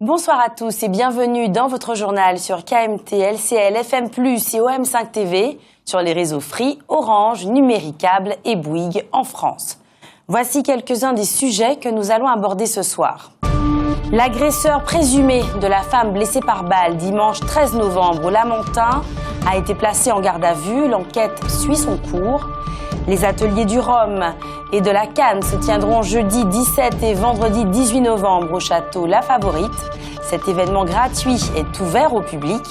Bonsoir à tous et bienvenue dans votre journal sur KMT, LCL, FM+, et OM5 TV, sur les réseaux Free, Orange, Numéricable et Bouygues en France. Voici quelques-uns des sujets que nous allons aborder ce soir. L'agresseur présumé de la femme blessée par balle dimanche 13 novembre au Lamentin a été placé en garde à vue. L'enquête suit son cours. Les ateliers du Rhum et de la Canne se tiendront jeudi 17 et vendredi 18 novembre au château La Favorite. Cet événement gratuit est ouvert au public.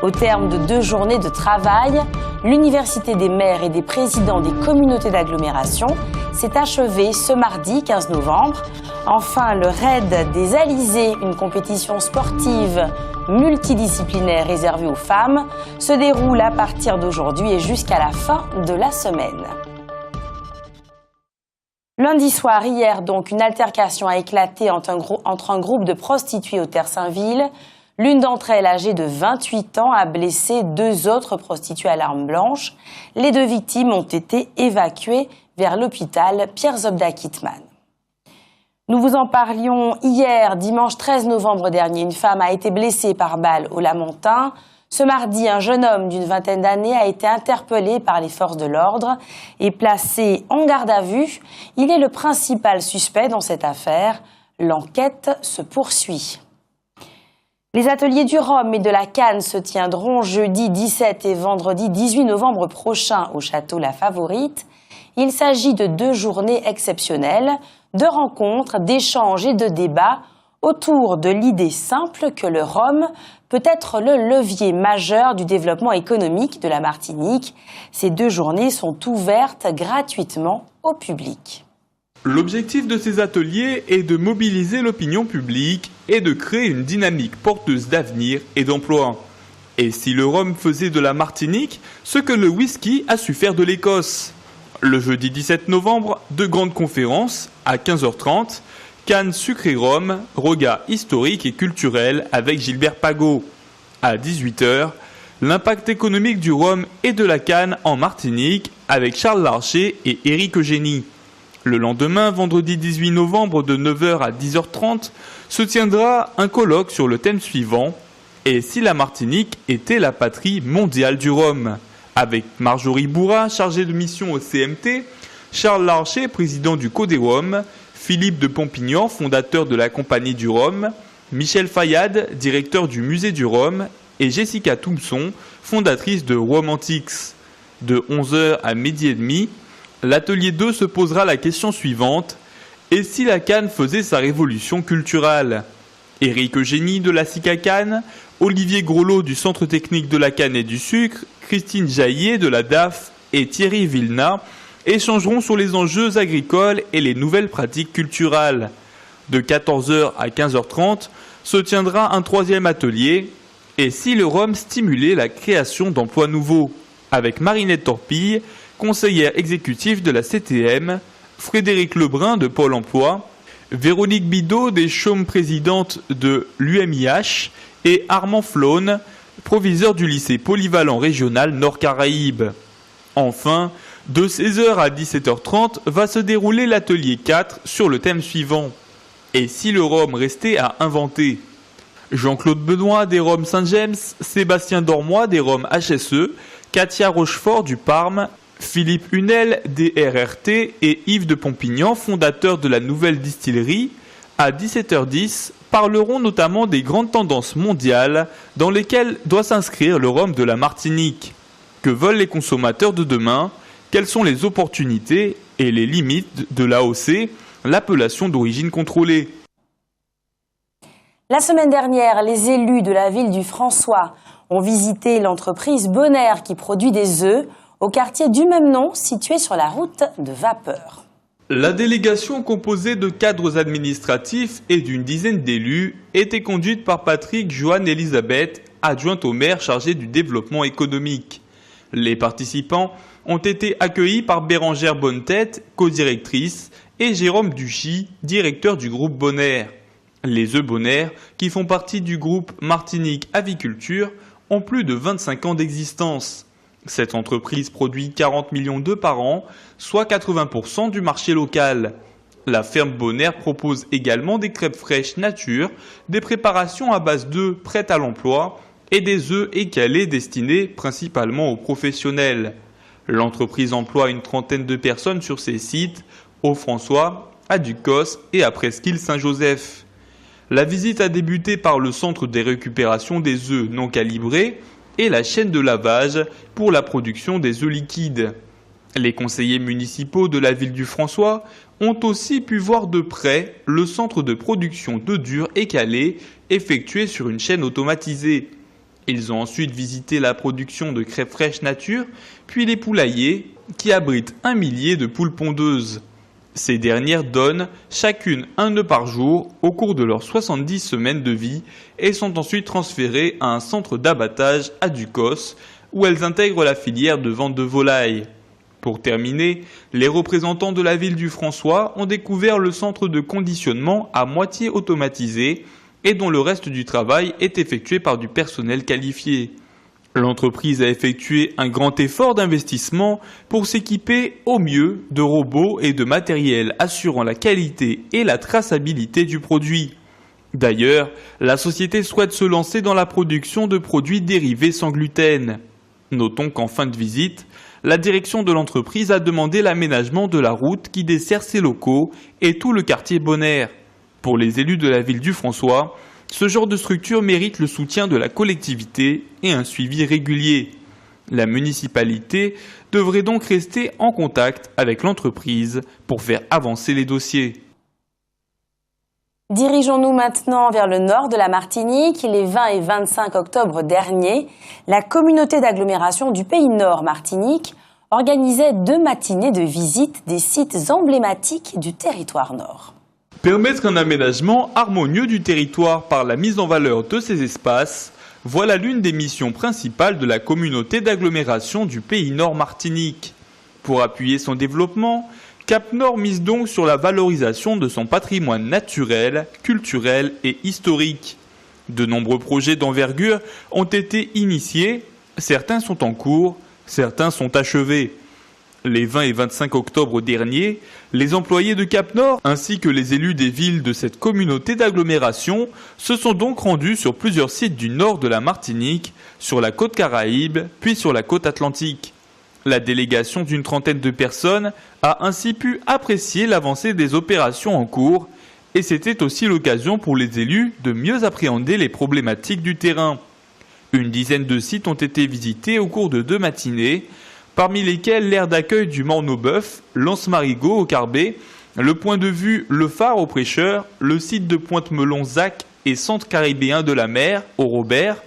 Au terme de 2 journées de travail, l'Université des maires et des présidents des communautés d'agglomération s'est achevée ce mardi 15 novembre. Enfin, le Raid des Alizés, une compétition sportive multidisciplinaire réservée aux femmes, se déroule à partir d'aujourd'hui et jusqu'à la fin de la semaine. Lundi soir, hier donc, une altercation a éclaté entre un groupe de prostituées au Terre-Saint-Ville. L'une d'entre elles, âgée de 28 ans, a blessé 2 autres prostituées à l'arme blanche. Les 2 victimes ont été évacuées vers l'hôpital Pierre Zobda-Kittmann. Nous vous en parlions hier, dimanche 13 novembre dernier. Une femme a été blessée par balle au Lamentin. Ce mardi, un jeune homme d'une vingtaine d'années a été interpellé par les forces de l'ordre et placé en garde à vue. Il est le principal suspect dans cette affaire. L'enquête se poursuit. Les ateliers du Rhum et de la Canne se tiendront jeudi 17 et vendredi 18 novembre prochain au château La Favorite. Il s'agit de 2 journées exceptionnelles, de rencontres, d'échanges et de débats autour de l'idée simple que le rhum peut être le levier majeur du développement économique de la Martinique. Ces 2 journées sont ouvertes gratuitement au public. L'objectif de ces ateliers est de mobiliser l'opinion publique et de créer une dynamique porteuse d'avenir et d'emploi. Et si le rhum faisait de la Martinique ce que le whisky a su faire de l'Écosse? Le jeudi 17 novembre, 2 grandes conférences à 15h30. Canne Sucré Rhum, regard historique et culturel avec Gilbert Pagot. À 18h, l'impact économique du rhum et de la canne en Martinique avec Charles Larcher et Éric Eugénie. Le lendemain, vendredi 18 novembre de 9h à 10h30, se tiendra un colloque sur le thème suivant « Et si la Martinique était la patrie mondiale du rhum ?» avec Marjorie Bourra, chargée de mission au CMT, Charles Larcher, président du Codérhum, Philippe de Pompignan, fondateur de la Compagnie du Rhum, Michel Fayad, directeur du Musée du Rhum, et Jessica Thompson, fondatrice de Romantics. De 11h à midi et demi, l'atelier 2 se posera la question suivante. Et si la Canne faisait sa révolution culturelle? Éric Eugénie de la SICA Canne, Olivier Grolot du Centre technique de la canne et du sucre, Christine Jaillet de la DAF et Thierry Villenat échangeront sur les enjeux agricoles et les nouvelles pratiques culturelles. De 14h à 15h30 se tiendra un 3e atelier « Et si le rhum stimulait la création d'emplois nouveaux ?» avec Marinette Torpille, conseillère exécutive de la CTM, Frédéric Lebrun de Pôle emploi, Véronique Bidot des Chaumes présidente de l'UMIH et Armand Flone, proviseur du lycée polyvalent régional Nord-Caraïbes. Enfin, de 16h à 17h30 va se dérouler l'atelier 4 sur le thème suivant. Et si le rhum restait à inventer? Jean-Claude Benoît des Rhums Saint-James, Sébastien Dormois des Rhums HSE, Katia Rochefort du Parme, Philippe Hunel des RRT et Yves de Pompignan, fondateur de la nouvelle distillerie, à 17h10, parleront notamment des grandes tendances mondiales dans lesquelles doit s'inscrire le rhum de la Martinique. Que veulent les consommateurs de demain? Quelles sont les opportunités et les limites de l'AOC, l'appellation d'origine contrôlée? La semaine dernière, les élus de la ville du François ont visité l'entreprise Bonaire qui produit des œufs au quartier du même nom, situé sur la route de Vapeur. La délégation composée de cadres administratifs et d'une dizaine d'élus était conduite par Patrick Joanne-Elisabeth, adjointe au maire chargée du développement économique. Les participants ont été accueillis par Bérangère Bonnetête, co-directrice, et Jérôme Duchy, directeur du groupe Bonaire. Les œufs Bonaire, qui font partie du groupe Martinique Aviculture, ont plus de 25 ans d'existence. Cette entreprise produit 40 millions d'œufs par an, soit 80% du marché local. La ferme Bonaire propose également des crêpes fraîches nature, des préparations à base d'œufs prêtes à l'emploi et des œufs écalés destinés principalement aux professionnels. L'entreprise emploie une trentaine de personnes sur ses sites, au François, à Ducos et à Presqu'île-Saint-Joseph. La visite a débuté par le centre de récupération des œufs non calibrés et la chaîne de lavage pour la production des œufs liquides. Les conseillers municipaux de la ville du François ont aussi pu voir de près le centre de production d'œufs durs écalés effectué sur une chaîne automatisée. Ils ont ensuite visité la production de crêpes fraîches nature, puis les poulaillers qui abritent 1 millier de poules pondeuses. Ces dernières donnent chacune un œuf par jour au cours de leurs 70 semaines de vie et sont ensuite transférées à un centre d'abattage à Ducos où elles intègrent la filière de vente de volailles. Pour terminer, les représentants de la ville du François ont découvert le centre de conditionnement à moitié automatisé et dont le reste du travail est effectué par du personnel qualifié. L'entreprise a effectué un grand effort d'investissement pour s'équiper au mieux de robots et de matériel assurant la qualité et la traçabilité du produit. D'ailleurs, la société souhaite se lancer dans la production de produits dérivés sans gluten. Notons qu'en fin de visite, la direction de l'entreprise a demandé l'aménagement de la route qui dessert ses locaux et tout le quartier Bonaire. Pour les élus de la ville du François, ce genre de structure mérite le soutien de la collectivité et un suivi régulier. La municipalité devrait donc rester en contact avec l'entreprise pour faire avancer les dossiers. Dirigeons-nous maintenant vers le nord de la Martinique. Les 20 et 25 octobre dernier, la communauté d'agglomération du Pays Nord Martinique organisait 2 matinées de visite des sites emblématiques du territoire nord. Permettre un aménagement harmonieux du territoire par la mise en valeur de ces espaces, voilà l'une des missions principales de la communauté d'agglomération du Pays Nord Martinique. Pour appuyer son développement, Cap Nord mise donc sur la valorisation de son patrimoine naturel, culturel et historique. De nombreux projets d'envergure ont été initiés, certains sont en cours, certains sont achevés. Les 20 et 25 octobre dernier, les employés de Cap Nord ainsi que les élus des villes de cette communauté d'agglomération se sont donc rendus sur plusieurs sites du nord de la Martinique, sur la côte Caraïbe, puis sur la côte Atlantique. La délégation d'une trentaine de personnes a ainsi pu apprécier l'avancée des opérations en cours et c'était aussi l'occasion pour les élus de mieux appréhender les problématiques du terrain. Une dizaine de sites ont été visités au cours de 2 matinées, parmi lesquels l'aire d'accueil du Morne-au-Bœuf, l'Anse-Marigot au Carbet, le point de vue Le Phare au Prêcheur, le site de Pointe-Melon-Zac et Centre caribéen de la mer au Robert,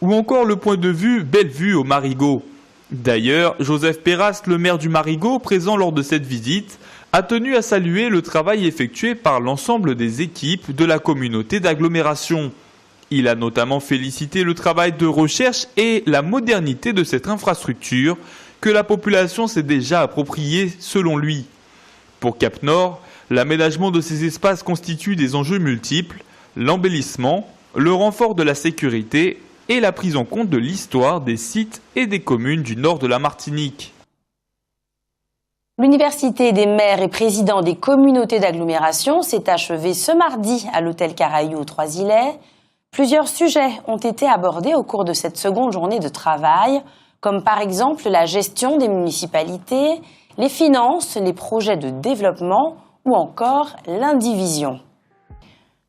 ou encore le point de vue Bellevue au Marigot. D'ailleurs, Joseph Perras, le maire du Marigot, présent lors de cette visite, a tenu à saluer le travail effectué par l'ensemble des équipes de la communauté d'agglomération. Il a notamment félicité le travail de recherche et la modernité de cette infrastructure que la population s'est déjà appropriée selon lui. Pour Cap Nord, l'aménagement de ces espaces constitue des enjeux multiples, l'embellissement, le renfort de la sécurité et la prise en compte de l'histoire des sites et des communes du nord de la Martinique. L'Université des maires et présidents des communautés d'agglomération s'est achevée ce mardi à l'hôtel Caraïou aux Trois-Îlets. Plusieurs sujets ont été abordés au cours de cette seconde journée de travail, comme par exemple la gestion des municipalités, les finances, les projets de développement ou encore l'indivision.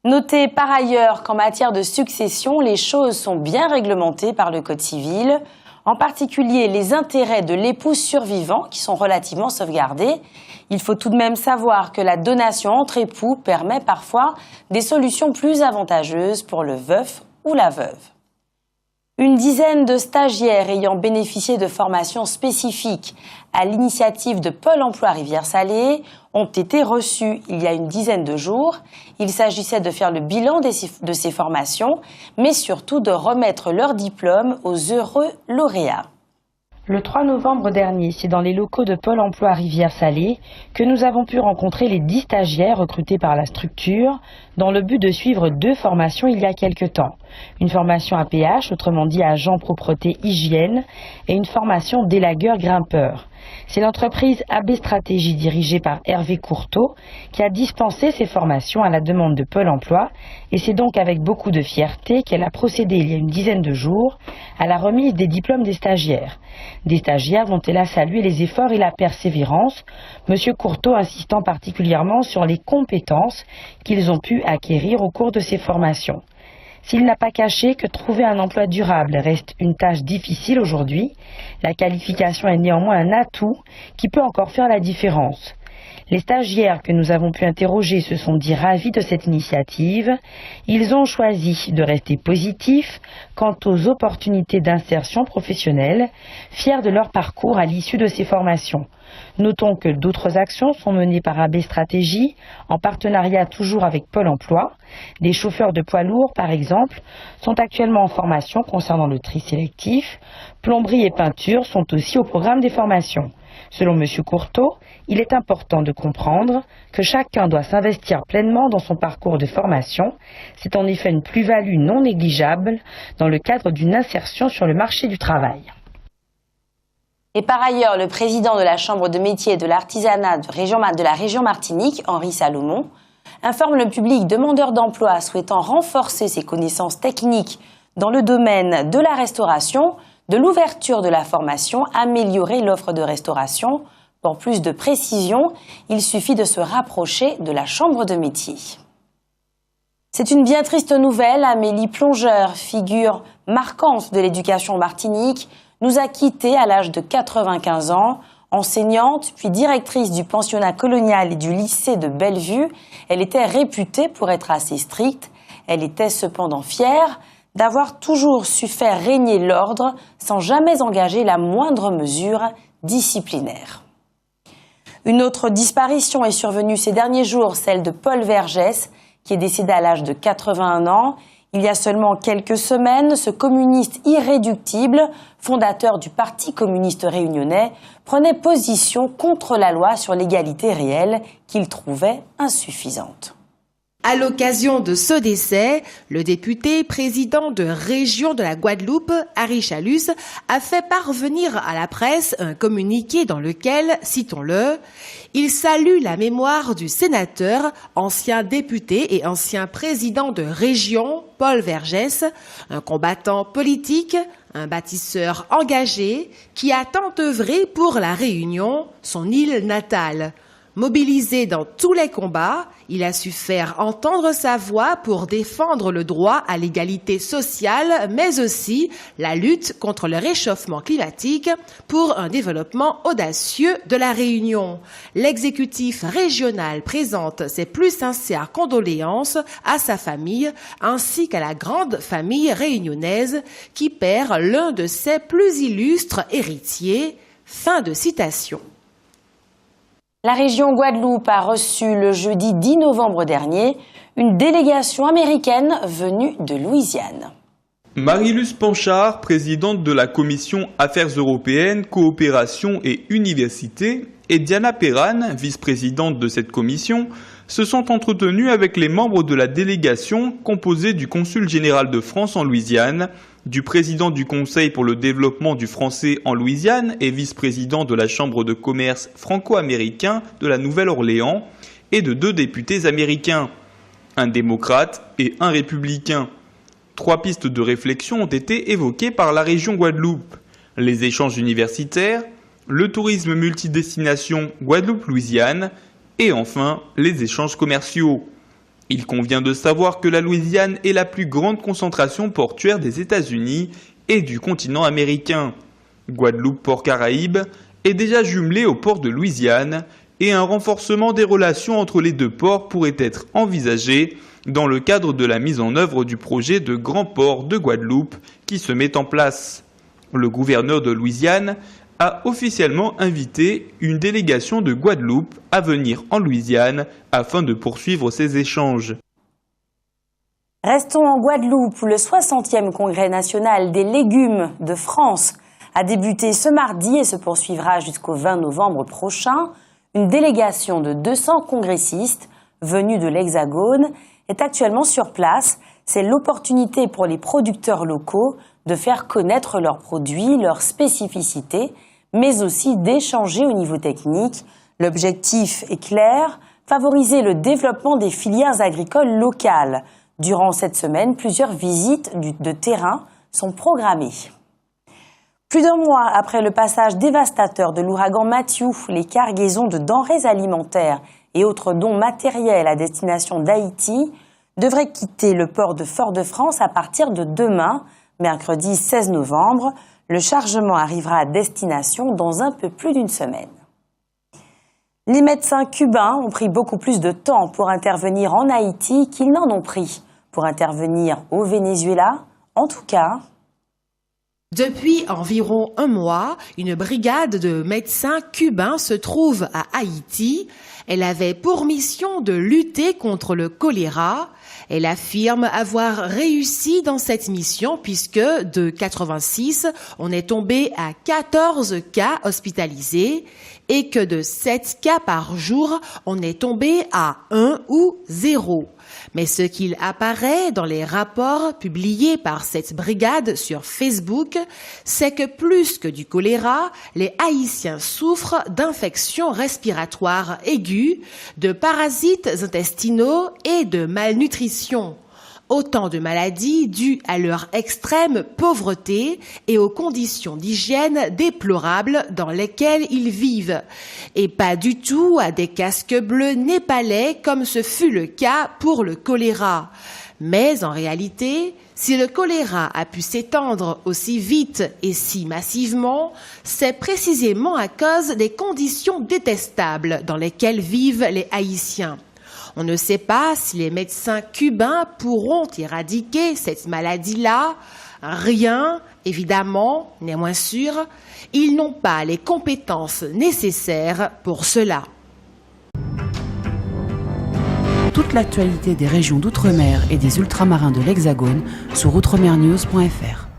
Notez par ailleurs qu'en matière de succession, les choses sont bien réglementées par le Code civil, en particulier les intérêts de l'époux survivant qui sont relativement sauvegardés. Il faut tout de même savoir que la donation entre époux permet parfois des solutions plus avantageuses pour le veuf ou la veuve. Une dizaine de stagiaires ayant bénéficié de formations spécifiques à l'initiative de Pôle emploi Rivière-Salée ont été reçus il y a une dizaine de jours. Il s'agissait de faire le bilan de ces formations, mais surtout de remettre leur diplôme aux heureux lauréats. Le 3 novembre dernier, c'est dans les locaux de Pôle emploi Rivière-Salée que nous avons pu rencontrer les 10 stagiaires recrutés par la structure dans le but de suivre 2 formations il y a quelque temps. Une formation APH, autrement dit agent propreté hygiène, et une formation délagueur grimpeur. C'est l'entreprise AB Stratégie dirigée par Hervé Courteau qui a dispensé ces formations à la demande de Pôle emploi et c'est donc avec beaucoup de fierté qu'elle a procédé il y a une dizaine de jours à la remise des diplômes des stagiaires. Des stagiaires dont elle a salué les efforts et la persévérance, M. Courteau insistant particulièrement sur les compétences qu'ils ont pu acquérir au cours de ces formations. S'il n'a pas caché que trouver un emploi durable reste une tâche difficile aujourd'hui, la qualification est néanmoins un atout qui peut encore faire la différence. Les stagiaires que nous avons pu interroger se sont dit ravis de cette initiative. Ils ont choisi de rester positifs quant aux opportunités d'insertion professionnelle, fiers de leur parcours à l'issue de ces formations. Notons que d'autres actions sont menées par AB Stratégie, en partenariat toujours avec Pôle emploi. Des chauffeurs de poids lourds, par exemple, sont actuellement en formation concernant le tri sélectif. Plomberie et peinture sont aussi au programme des formations. Selon M. Courteau, il est important de comprendre que chacun doit s'investir pleinement dans son parcours de formation. C'est en effet une plus-value non négligeable dans le cadre d'une insertion sur le marché du travail. Et par ailleurs, le président de la Chambre de métiers et de l'artisanat de la région Martinique, Henri Salomon, informe le public demandeur d'emploi souhaitant renforcer ses connaissances techniques dans le domaine de la restauration, de l'ouverture de la formation, améliorer l'offre de restauration. Pour plus de précision, il suffit de se rapprocher de la Chambre de métiers. C'est une bien triste nouvelle. Amélie Plongeur, figure marquante de l'éducation Martinique, nous a quittés à l'âge de 95 ans. Enseignante, puis directrice du pensionnat colonial et du lycée de Bellevue, elle était réputée pour être assez stricte. Elle était cependant fière d'avoir toujours su faire régner l'ordre sans jamais engager la moindre mesure disciplinaire. Une autre disparition est survenue ces derniers jours, celle de Paul Vergès, qui est décédé à l'âge de 81 ans. Il y a seulement quelques semaines, ce communiste irréductible, fondateur du Parti communiste réunionnais, prenait position contre la loi sur l'égalité réelle qu'il trouvait insuffisante. À l'occasion de ce décès, le député président de région de la Guadeloupe, Harry Chalus, a fait parvenir à la presse un communiqué dans lequel, citons-le, il salue la mémoire du sénateur, ancien député et ancien président de région, Paul Vergès, un combattant politique, un bâtisseur engagé qui a tant œuvré pour la Réunion, son île natale. Mobilisé dans tous les combats, il a su faire entendre sa voix pour défendre le droit à l'égalité sociale, mais aussi la lutte contre le réchauffement climatique pour un développement audacieux de la Réunion. L'exécutif régional présente ses plus sincères condoléances à sa famille ainsi qu'à la grande famille réunionnaise qui perd l'un de ses plus illustres héritiers. Fin de citation. La région Guadeloupe a reçu le jeudi 10 novembre dernier une délégation américaine venue de Louisiane. Marie-Luce Panchard, présidente de la commission Affaires européennes, coopération et université, et Diana Perran, vice-présidente de cette commission, se sont entretenues avec les membres de la délégation composée du consul général de France en Louisiane, du président du Conseil pour le développement du français en Louisiane et vice-président de la Chambre de commerce franco-américain de la Nouvelle-Orléans, et de 2 députés américains, un démocrate et un républicain. 3 pistes de réflexion ont été évoquées par la région Guadeloupe: les échanges universitaires, le tourisme multidestination Guadeloupe-Louisiane et enfin les échanges commerciaux. Il convient de savoir que la Louisiane est la plus grande concentration portuaire des États-Unis et du continent américain. Guadeloupe-Port-Caraïbes est déjà jumelée au port de Louisiane et un renforcement des relations entre les 2 ports pourrait être envisagé dans le cadre de la mise en œuvre du projet de grand port de Guadeloupe qui se met en place. Le gouverneur de Louisiane a officiellement invité une délégation de Guadeloupe à venir en Louisiane afin de poursuivre ces échanges. Restons en Guadeloupe où le 60e congrès national des légumes de France a débuté ce mardi et se poursuivra jusqu'au 20 novembre prochain. Une délégation de 200 congressistes venus de l'Hexagone est actuellement sur place. C'est l'opportunité pour les producteurs locaux de faire connaître leurs produits, leurs spécificités, mais aussi d'échanger au niveau technique. L'objectif est clair, favoriser le développement des filières agricoles locales. Durant cette semaine, plusieurs visites de terrain sont programmées. Plus d'un mois après le passage dévastateur de l'ouragan Matthew, les cargaisons de denrées alimentaires et autres dons matériels à destination d'Haïti devraient quitter le port de Fort-de-France à partir de demain, mercredi 16 novembre. Le chargement arrivera à destination dans un peu plus d'une semaine. Les médecins cubains ont pris beaucoup plus de temps pour intervenir en Haïti qu'ils n'en ont pris pour intervenir au Venezuela. En tout cas, depuis environ un mois, une brigade de médecins cubains se trouve à Haïti. Elle avait pour mission de lutter contre le choléra. Elle affirme avoir réussi dans cette mission puisque de 86, on est tombé à 14 cas hospitalisés et que de 7 cas par jour, on est tombé à 1 ou 0. Mais ce qu'il apparaît dans les rapports publiés par cette brigade sur Facebook, c'est que plus que du choléra, les Haïtiens souffrent d'infections respiratoires aiguës, de parasites intestinaux et de malnutrition. Autant de maladies dues à leur extrême pauvreté et aux conditions d'hygiène déplorables dans lesquelles ils vivent. Et pas du tout à des casques bleus népalais comme ce fut le cas pour le choléra. Mais en réalité, si le choléra a pu s'étendre aussi vite et si massivement, c'est précisément à cause des conditions détestables dans lesquelles vivent les Haïtiens. On ne sait pas si les médecins cubains pourront éradiquer cette maladie-là. Rien, évidemment, n'est moins sûr. Ils n'ont pas les compétences nécessaires pour cela. Toute l'actualité des régions d'outre-mer et des ultramarins de l'Hexagone sur outremernews.fr.